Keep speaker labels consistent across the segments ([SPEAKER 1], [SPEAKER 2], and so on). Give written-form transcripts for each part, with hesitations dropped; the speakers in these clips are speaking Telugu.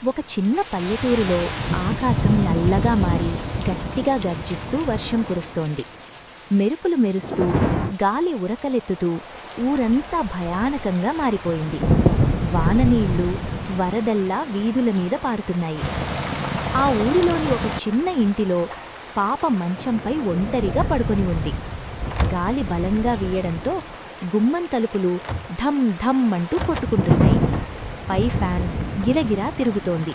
[SPEAKER 1] ఒక చిన్న పల్లెటూరులో ఆకాశం నల్లగా మారి గట్టిగా గర్జిస్తూ వర్షం కురుస్తోంది. మెరుపులు మెరుస్తూ గాలి ఉరకలెత్తుతూ ఊరంతా భయానకంగా మారిపోయింది. వాననీళ్లు వరదల్లా వీధుల మీద పారుతున్నాయి. ఆ ఊరిలోని ఒక చిన్న ఇంటిలో పాప మంచంపై ఒంటరిగా పడుకొని ఉంది. గాలి బలంగా వీయడంతో గుమ్మం తలుపులు ధమ్ ధమ్ అంటూ కొట్టుకుంటున్నాయి. పై ఫ్యాన్ గిరగిరా తిరుగుతోంది.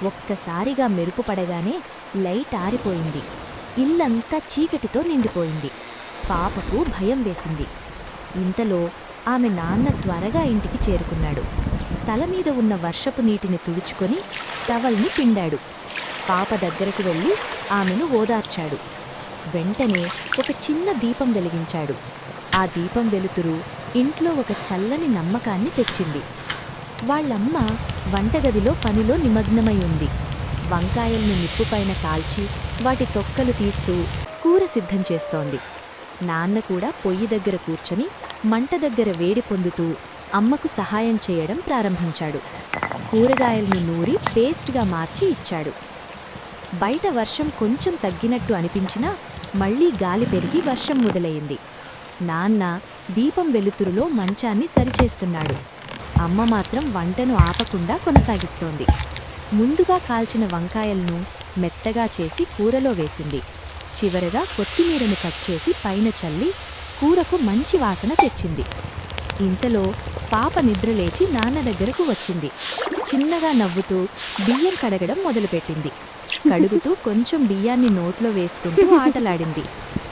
[SPEAKER 1] ఒక్కసారిగా మెరుపు పడగానే లైట్ ఆరిపోయింది. ఇల్లంతా చీకటితో నిండిపోయింది. పాపకు భయం వేసింది. ఇంతలో ఆమె నాన్న త్వరగా ఇంటికి చేరుకున్నాడు. తలమీద ఉన్న వర్షపు నీటిని తుడుచుకొని టవల్ని పిండాడు. పాప దగ్గరకు వెళ్ళి ఆమెను ఓదార్చాడు. వెంటనే ఒక చిన్న దీపం వెలిగించాడు. ఆ దీపం వెలుతురు ఇంట్లో ఒక చల్లని నమ్మకాన్ని తెచ్చింది. వాళ్ళమ్మ వంటగదిలో పనిలో నిమగ్నమై ఉంది. వంకాయల్ని నిప్పుపైన కాల్చి వాటి తొక్కలు తీస్తూ కూర సిద్ధం చేస్తోంది. నాన్న కూడా పొయ్యి దగ్గర కూర్చొని మంట దగ్గర వేడి పొందుతూ అమ్మకు సహాయం చేయడం ప్రారంభించాడు. కూరగాయల్ని నూరి పేస్ట్గా మార్చి ఇచ్చాడు. బయట వర్షం కొంచెం తగ్గినట్టు అనిపించినా మళ్లీ గాలి పెరిగి వర్షం మొదలయింది. నాన్న దీపం వెలుతురులో మంచాన్ని సరిచేస్తున్నాడు. అమ్మ మాత్రం వంటను ఆపకుండా కొనసాగిస్తోంది. ముందుగా కాల్చిన వంకాయలను మెత్తగా చేసి కూరలో వేసింది. చివరగా కొత్తిమీరను కట్ చేసి పైన చల్లి కూరకు మంచి వాసన తెచ్చింది. ఇంతలో పాప నిద్రలేచి నాన్న దగ్గరకు వచ్చింది. చిన్నగా నవ్వుతూ బియ్యం కడగడం మొదలుపెట్టింది. కడుగుతూ కొంచెం బియ్యాన్ని నోట్లో వేసుకుంటూ ఆటలాడింది.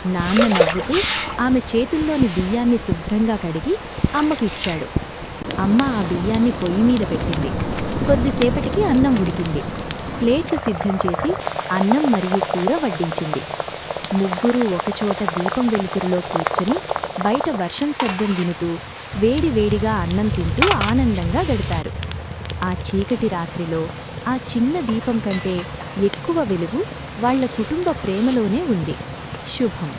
[SPEAKER 1] నాన్న నవ్వుతూ ఆమె చేతుల్లోని బియ్యాన్ని శుభ్రంగా కడిగి అమ్మకు ఇచ్చాడు. అమ్మ ఆ బియ్యాన్ని పొయ్యి మీద పెట్టింది. కొద్దిసేపటికి అన్నం ఉడికింది. ప్లేట్లు సిద్ధం చేసి అన్నం మరియు కూర వడ్డించింది. ముగ్గురూ ఒకచోట దీపం వెలుతురులో కూర్చొని బయట వర్షం శబ్దం వినుతూ వేడివేడిగా అన్నం తింటూ ఆనందంగా గడిపారు. ఆ చీకటి రాత్రిలో ఆ చిన్న దీపం కంటే ఎక్కువ వెలుగు వాళ్ల కుటుంబ ప్రేమలోనే ఉంది. శుభం.